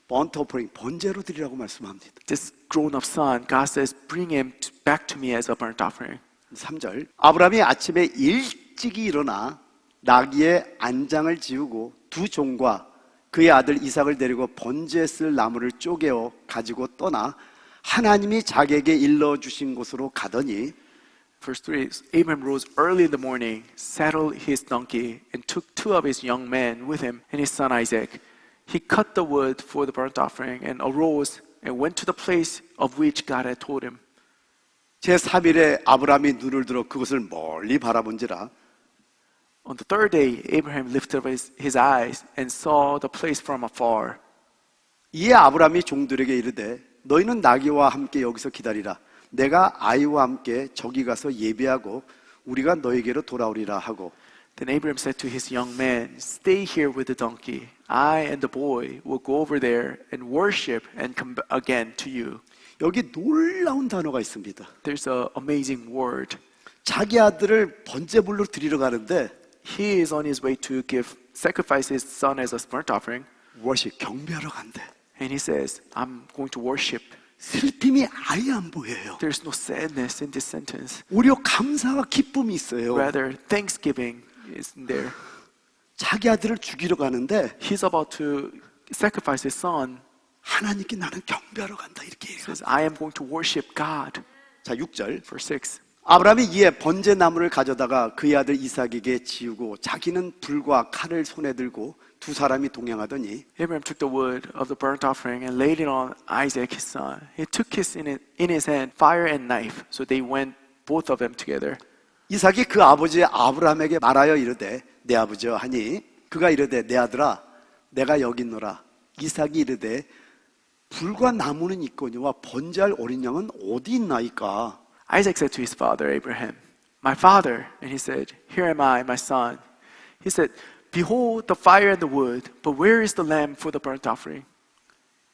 번트 오퍼링 번제로 드리라고 말씀합니다. This grown-up son, God says, bring him back to me as a burnt offering. 3절. 아브라함이 아침에 일찍이 일어나 나귀의 안장을 지우고 두 종과 그의 아들 이삭을 데리고 번제에 쓸 나무를 쪼개어 가지고 떠나 하나님이 자기에게 일러주신 곳으로 가더니 Verse 3, Abraham rose early in the morning, saddled his donkey, and took two of his young men with him and his son Isaac. He cut the wood for the burnt offering and arose and went to the place of which God had told him. 제3일에 아브라함이 눈을 들어 그것을 멀리 바라본지라 On the third day, Abraham lifted up his eyes and saw the place from afar. 이에 아브라함이 종들에게 이르되 너희는 나귀와 함께 여기서 기다리라. 내가 아이와 함께 저기 가서 예배하고 우리가 너에게로 돌아오리라 하고 Then Abraham said to his young men, stay here with the donkey. I and the boy will go over there and worship and come again to you. 여기 놀라운 단어가 있습니다. There's an amazing word. 자기 아들을 번제물로 드리러 가는데 He is on his way to sacrifice his son as a burnt offering. 워십 경배하러 간대. And he says, I'm going to worship. 슬픔이 아예 안 보여요. There's no sadness in this sentence. 오히려 감사와 기쁨이 있어요. Rather, thanksgiving is in there. 자기 아들을 죽이러 가는데 He's about to sacrifice his son. 하나님께 나는 경배하러 간다 이렇게 He 얘기해요. says, I am going to worship God. 자 6절. Verse 6. 아브라함이 이에 번제 나무를 가져다가 그의 아들 이삭에게 지우고 자기는 불과 칼을 손에 들고 두 사람이 동행하더니 Abraham took the wood of the burnt offering and laid it on Isaac his son. He took in his hand fire and knife, so they went both of them together. 이삭이 그 아버지 아브라함에게 말하여 이르되 내 아버지여 하니 그가 이르되 내 아들아 내가 여기 있노라. 이삭이 이르되 불과 나무는 있거니와 번제할 어린 양은 어디 있나이까? Isaac said to his father Abraham, my father. And he said, here am I, my son. He said, behold the fire and the wood, but where is the lamb for the burnt offering?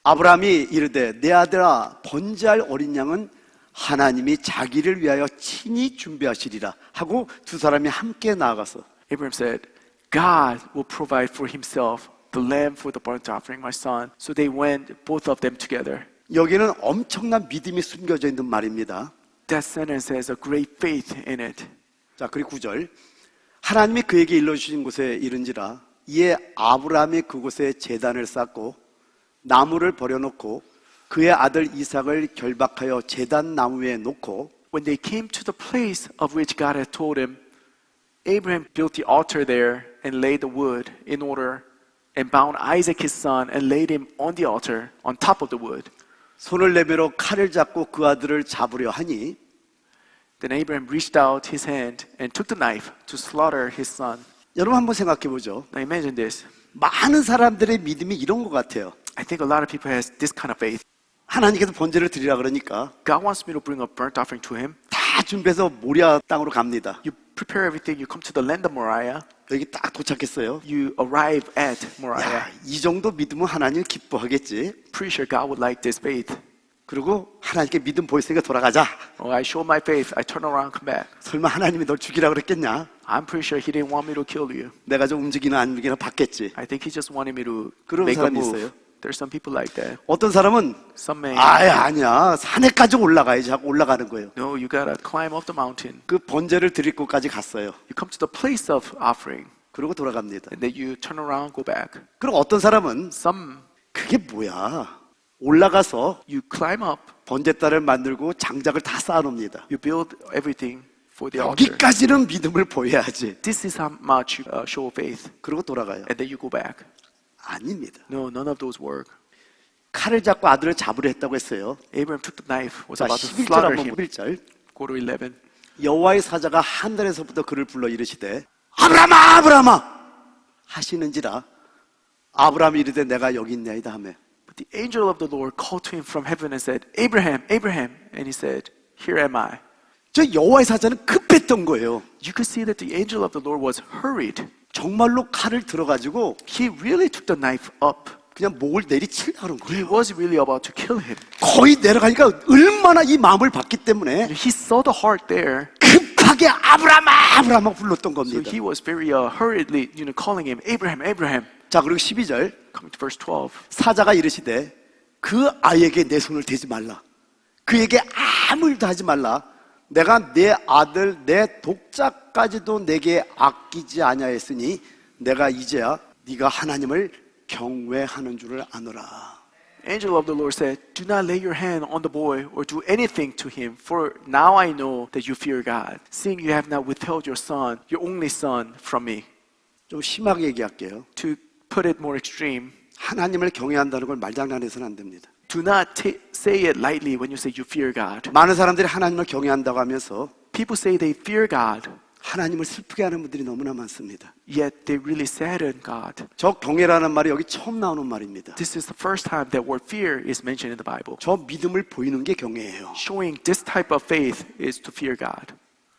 아브라함이 이르되 내 아들아 번제할 어린 양은 하나님이 자기를 위하여 친히 준비하시리라 하고 두 사람이 함께 나아가서 Abraham said, God will provide for himself the lamb for the burnt offering, my son. So they went, both of them together. 여기는 엄청난 믿음이 숨겨져 있는 말입니다. That sentence has a great faith in it. 자, 그리고 9절. 하나님이 그에게 일러주신 곳에 이른지라 이에 아브라함이 그곳에 제단을 쌓고 나무를 버려놓고 그의 아들 이삭을 결박하여 제단 나무 위에 놓고 When they came to the place of which God had told him, Abraham built the altar there and laid the wood in order and bound Isaac his son and laid him on the altar on top of the wood. 손을 내밀어 칼을 잡고 그 아들을 잡으려 하니 Then Abraham reached out his hand and took the knife to slaughter his son. 여러분 한번 생각해 보죠. Now imagine this. 많은 사람들의 믿음이 이런 것 같아요. I think a lot of people has this kind of faith. 하나님께서 번제를 드리라 그러니까 God wants me to bring a burnt offering to him. 다 준비해서 모리아 땅으로 갑니다. You prepare everything. You come to the land of Moriah. 여기 딱 도착했어요. You arrive at Moriah. 야, 이 정도 믿으면 하나님 기뻐하겠지. Pretty sure God would like this faith. 그리고 하나님께 믿음 보였으니까 돌아가자. Oh, I showed my faith. I turn around, come back. 설마 하나님이 널 죽이라고 그랬겠냐? I'm pretty sure he didn't want me to kill you. 내가 좀 움직이나 안 움직이나 봤겠지. I think he just wanted me to 그런 make a 사람이 move. 있어요. There's some people like that. 어떤 사람은 Some may, 아니야 산에까지 올라가야지 하고 올라가는 거예요. no, you gotta climb up the mountain. 그 번제를 드릴 곳까지 갔어요. You come to the place of offering, 그러고 돌아갑니다. and then you turn around, go back. 그리고 어떤 사람은 Some, 그게 뭐야? 올라가서 you climb up, 번제단을 만들고 장작을 다 쌓아놓습니다. you build everything for the altar. 여기까지는 믿음을 보여야지. This is how much you show faith, 그러고 돌아가요. and then you go back. 아닙니다. No, none of those work. 칼을 잡고 아들을 잡으려 했다고 했어요. Abraham took the knife, was 자, about to 11절 slaughter 한번 him. 11절. Go to 11. 여호와의 사자가 하늘에서부터 그를 불러 이르시되 아브라함아 아브라함아 하시는지라 아브라함이 이르되 내가 여기 있나이다 하며 But the angel of the Lord called to him from heaven and said, Abraham, Abraham. And he said, Here am I. 저 여호와의 사자는 급했던 거예요. You could see that the angel of the Lord was hurried. 정말로 칼을 들어가지고 He really took the knife up. 그냥 목을 내리치려고 하는 He 거예요. was really about to kill him. 거의 내려가니까 얼마나 이 마음을 봤기 때문에 He saw the heart there, 급하게 아브라함아 아브라함아 불렀던 so 겁니다. he was very hurriedly, calling him Abraham, Abraham. 자, 그리고 12절 Coming to verse 12. 사자가 이르시되 그 아이에게 내 손을 대지 말라. 그에게 아무 일도 하지 말라. 내가 내 아들 내 독자까지도 내게 아끼지 아니하였으니 내가 이제야 네가 하나님을 경외하는 줄을 아노라. Angel of the Lord said, Do not lay your hand on the boy or do anything to him, for now I know that you fear God, seeing you have not withheld your son, your only son, from me. 좀 심하게 얘기할게요. To put it more extreme, 하나님을 경외한다는 걸 말장난해서는 안 됩니다. do not say it lightly when you say you fear God. 많은 사람들이 하나님을 경외한다고 하면서 People say they fear God, 하나님을 슬프게 하는 분들이 너무나 많습니다. yet they really sadden God. 저 경외라는 말이 여기 처음 나오는 말입니다. This is the first time that word fear is mentioned in the Bible. 저 믿음을 보이는 게 경외예요. Showing this type of faith is to fear God.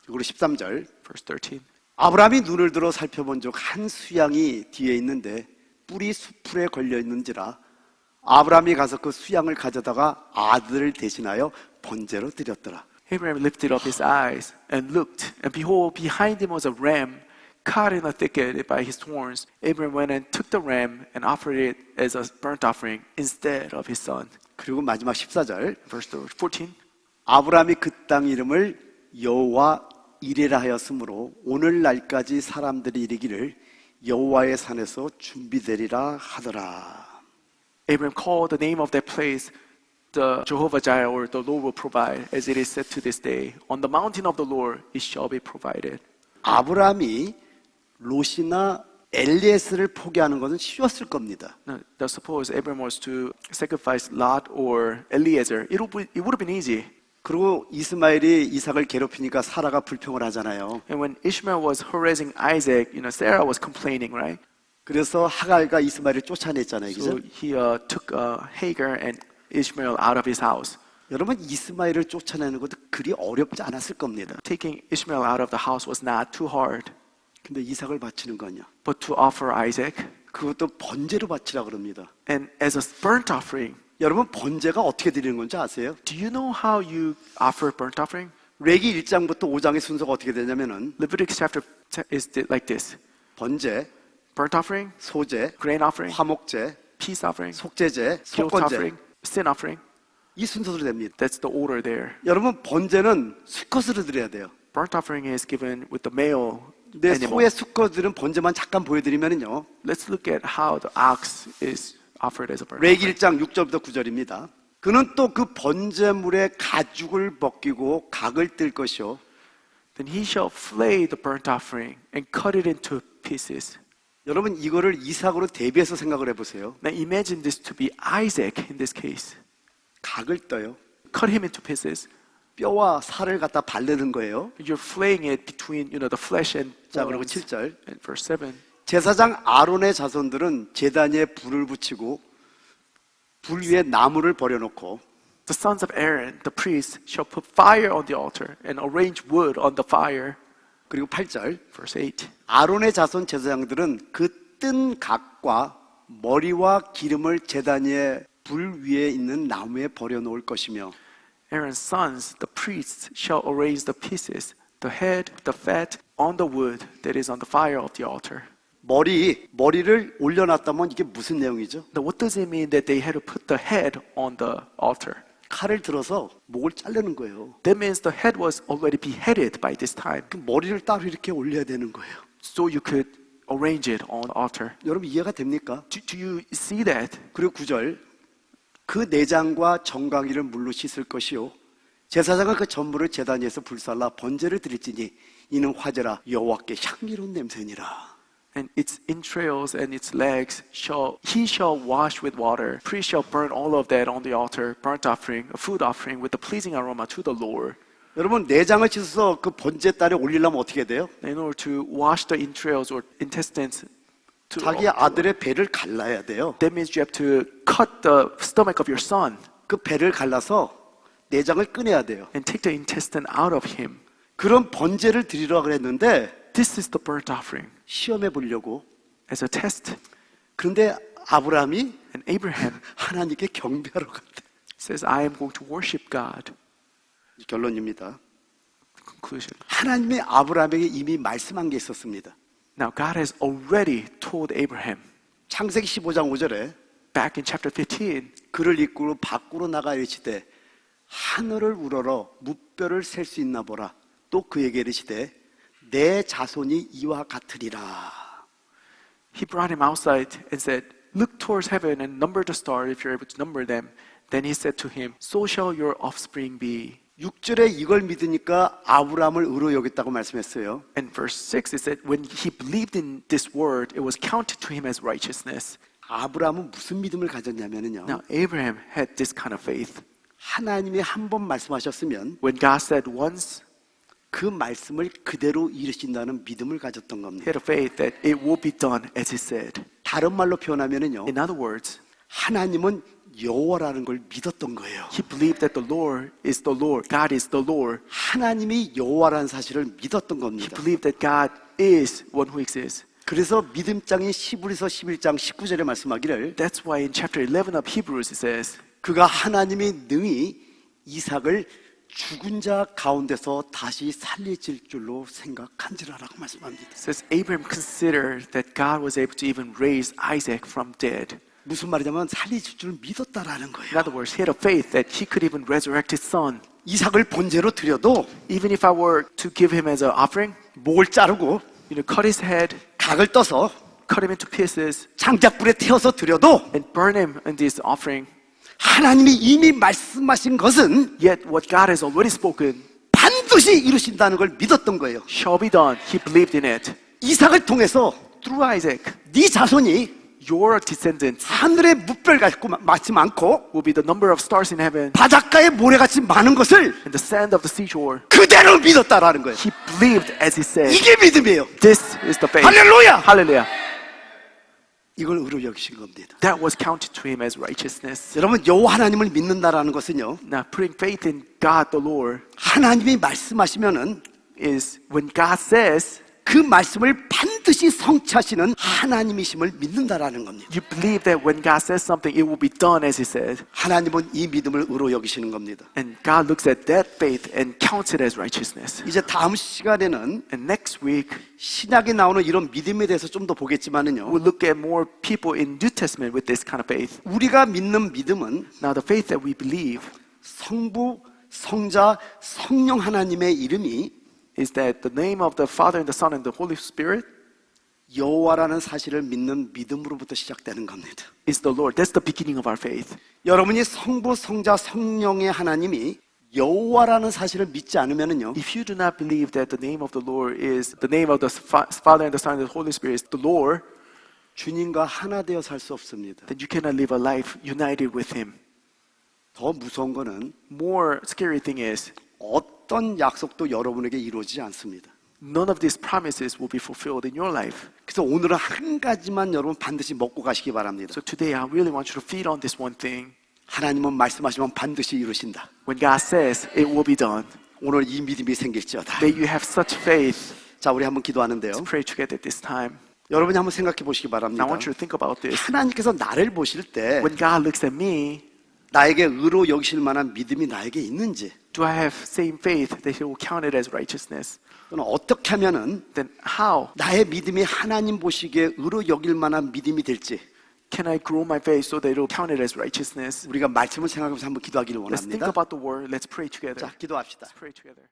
그리고 13절 Verse 13. 아브라함이 눈을 들어 살펴본 적 한 수양이 뒤에 있는데 뿔이 수풀에 걸려 있는지라 아브라함이 가서 그 수양을 가져다가 아들을 대신하여 번제로 드렸더라. Abraham lifted up his eyes and looked, and behold, behind him was a ram caught in a thicket by his horns. Abraham went and took the ram and offered it as a burnt offering instead of his son. 그리고 마지막 14절 Verse 14. 아브라함이 그 땅 이름을 여호와 이레라 하였으므로 오늘날까지 사람들이 이르기를 여호와의 산에서 준비되리라 하더라. Abraham called the name of that place the Jehovah Jireh, or the Lord will provide, as it is said to this day. On the mountain of the Lord it shall be provided. 아브라함이 롯이나 엘리에스를 포기하는 것은 쉬웠을 겁니다. Now, suppose Abraham was to sacrifice Lot or Eliezer, it would have been easy. 그리고 이스마엘이 이삭을 괴롭히니까 사라가 불평을 하잖아요. And when Ishmael was harassing Isaac, Sarah was complaining, right? 그래서 하갈과 이스마엘을 쫓아냈잖아요. So 그죠? he took Hagar and Ishmael out of his house. 여러분 이스마엘을 쫓아내는 것도 그리 어렵지 않았을 겁니다. Taking Ishmael out of the house was not too hard. 근데 이삭을 바치는 건요. But to offer Isaac, 그것도 번제로 바치라 그럽니다. and as a burnt offering, 여러분 번제가 어떻게 드리는 건지 아세요? do you know how you offer burnt offering? 레기 1장부터 5장의 순서가 어떻게 되냐면은 Leviticus chapter 10 is like this. 번제, Burnt offering, 소제, grain offering, 화목제, peace offering, 속제제, guilt 속건제 offering, sin offering. 이 순서로 됩니다. That's the order there. 여러분 번제는 수컷으로 드려야 돼요. Burnt offering is given with the male 근데 animal. 소의 수컷들은 번제만 잠깐 보여드리면은요. Let's look at how the ox is offered as a burnt 레기 offering. 1장 6절부터 9절입니다. 그는 또 그 번제물의 가죽을 벗기고 각을 뜰 것이요. Then he shall flay the burnt offering and cut it into pieces. 여러분 이거를 이삭으로 대비해서 생각을 해보세요. Now imagine this to be Isaac in this case. 각을 떠요. Cut him into pieces. 뼈와 살을 갖다 바르는 거예요. You're flaying it between, the flesh and 자, 그리고 bones. 7절. And verse 7. 제사장 아론의 자손들은 제단 위에 불을 붙이고 불 위에 나무를 버려놓고 The sons of Aaron, the priests, shall put fire on the altar and arrange wood on the fire. 그리고 8절. Verse 8. 아론의 자손 제사장들은 그 뜬 각과 머리와 기름을 제단 위에 불 위에 있는 나무에 버려놓을 것이며 Aaron's sons, the priests, shall arrange the pieces, the head, the fat, on the wood that is on the fire of the altar. 머리를 올려놨다면 이게 무슨 내용이죠? Now, what does it mean that they had to put the head on the altar? 칼을 들어서 목을 자르는 거예요. That means the head was already beheaded by this time. 그 머리를 따로 이렇게 올려야 되는 거예요. So you could arrange it on the altar. 여러분 이해가 됩니까? Do you see that? 그리고 9절 그 내장과 정강이를 물로 씻을 것이요 제사장은 그 전부를 제단 위에서 불살라 번제를 드릴지니 이는 화제라 여호와께 향기로운 냄새니라. And its entrails and its legs he shall wash with water. Priest shall burn all of that on the altar, burnt offering, a food offering with a pleasing aroma to the Lord. 여러분 내장을 씻어서 그 번제단에 올리려면 어떻게 돼요? In order to wash the entrails or intestines, 자기 아들의 배를 갈라야 돼요. that means you have to cut the stomach of your son 그 배를 갈라서 내장을 꺼내야 돼요. and take the intestine out of him. 그런 번제를 드리려고 그랬는데 This is the burnt offering 시험해 보려고. as a test. 그런데 아브라함이 And Abraham 하나님께 경배하러 갔대. says, I am going to worship God. 결론입니다. Conclusion. 하나님이 아브라함에게 이미 말씀한 게 있었습니다. Now God has already told Abraham 창세기 15장 5절에 back in chapter 15, 그를 이끌고 밖으로 나가 이르시되 하늘을 우러러 무뼈를 셀 수 있나 보라. 또 그에게 이르시되 내 자손이 이와 같으리라. he brought him outside and said, look towards heaven and number the stars if you're able to number them. Then he said to him, so shall your offspring be. 6절에 이걸 믿으니까 아브라함을 의로 여겼다고 말씀했어요. And verse 6, it said, when he believed in this word, it was counted to him as righteousness. 아브라함은 무슨 믿음을 가졌냐면요. Now Abraham had this kind of faith. 하나님이 한 번 말씀하셨으면 When God said once, 그 말씀을 그대로 이루신다는 믿음을 가졌던 he 겁니다. had a faith that it will be done as he said. 다른 말로 표현하면요. In other words, 하나님은 여호와라는 걸 믿었던 거예요. he believed that the Lord is the Lord. God is the Lord. 하나님이 여호와라는 사실을 믿었던 He 겁니다. believed that God is one who exists. 그래서 믿음장인 히브리서 11장 19절에 말씀하기를 That's why in chapter 11 of Hebrews it says, 그가 하나님이 능히 이삭을 죽은 자 가운데서 다시 살리실 줄로 생각한지라라고 말씀합니다. it says Abraham considered that God was able to even raise Isaac from dead. 무슨 말이냐면 살리실 줄 믿었다라는 거예요. In other words, he had a faith that he could even resurrect his son. 이삭을 번제로 드려도 Even if I were to give him as an offering, 목을 자르고 cut his head, 각을 떠서 cut him into pieces, 장작불에 태워서 드려도 and burn him in this offering. 하나님이 이미 말씀하신 것은 Yet what God has already spoken 반드시 이루신다는 걸 믿었던 거예요. shall be done. He believed in it. 이삭을 통해서 Through Isaac, 네 자손이 your descendants 하늘의 무별 같고 마치 많고 will be the number of stars in heaven 바닷가의 모래같이 많은 것을 and the sand of the seashore. 그대로 믿었다라는 거예요. He believed as he said. 이게 믿음이에요. This is the faith. 할렐루야! Hallelujah. 이걸 의로 여기신 겁니다. That was counted to him as righteousness. 여러분 여호와 하나님을 믿는다라는 것은요. Now, putting faith in God the Lord 하나님이 말씀하시면은 is when God says, 그 말씀을 반드시 성취하시는 하나님이심을 믿는다라는 겁니다. you believe that when God says something, it will be done as he said. 하나님은 이 믿음을 의로 여기시는 겁니다. And God looks at that faith and counts it as righteousness. 이제 다음 시간에는 And next week, 신약에 나오는 이런 믿음에 대해서 좀 더 보겠지만은요. we'll look at more people in New Testament with this kind of faith. 우리가 믿는 믿음은 Now, the faith that we believe 성부, 성자, 성령 하나님의 이름이 is that the name of the Father and the Son and the Holy Spirit 여호와라는 사실을 믿는 믿음으로부터 시작되는 겁니다. is the Lord. That's the beginning of our faith. 여러분이 성부, 성자, 성령의 하나님이 여호와라는 사실을 믿지 않으면은요. If you do not believe that the name of the Lord is the name of the Father and the Son and the Holy Spirit is the Lord, 주님과 하나 되어 살 수 없습니다. then you cannot live a life united with Him. 더 무서운 거는 More scary thing is 어떤 약속도 여러분에게 이루어지지 않습니다. none of these promises will be fulfilled in your life. 그래서 오늘은 한 가지만 여러분 반드시 먹고 가시기 바랍니다. So today I really want you to feed on this one thing. 하나님은 말씀하시면 반드시 이루신다. When God says it will be done, 오늘 이 믿음이 생길지어다. may you have such faith. 자, 우리 한번 기도하는데요. Let's pray together this time. 여러분이 한번 생각해 보시기 Now 바랍니다. I want you to think about this. 하나님께서 나를 보실 때 When God looks at me, 나에게 의로 여기실 만한 믿음이 나에게 있는지, do I have same faith that He will count it as righteousness? 또는 어떻게 하면은 Then how 나의 믿음이 하나님 보시기에 의로 여길 만한 믿음이 될지, can I grow my faith so that it will count it as righteousness? 우리가 말씀을 생각하면서 한번 기도하기를 Let's think 원합니다. about the word. Let's pray together. 자, 기도합시다. Let's pray together.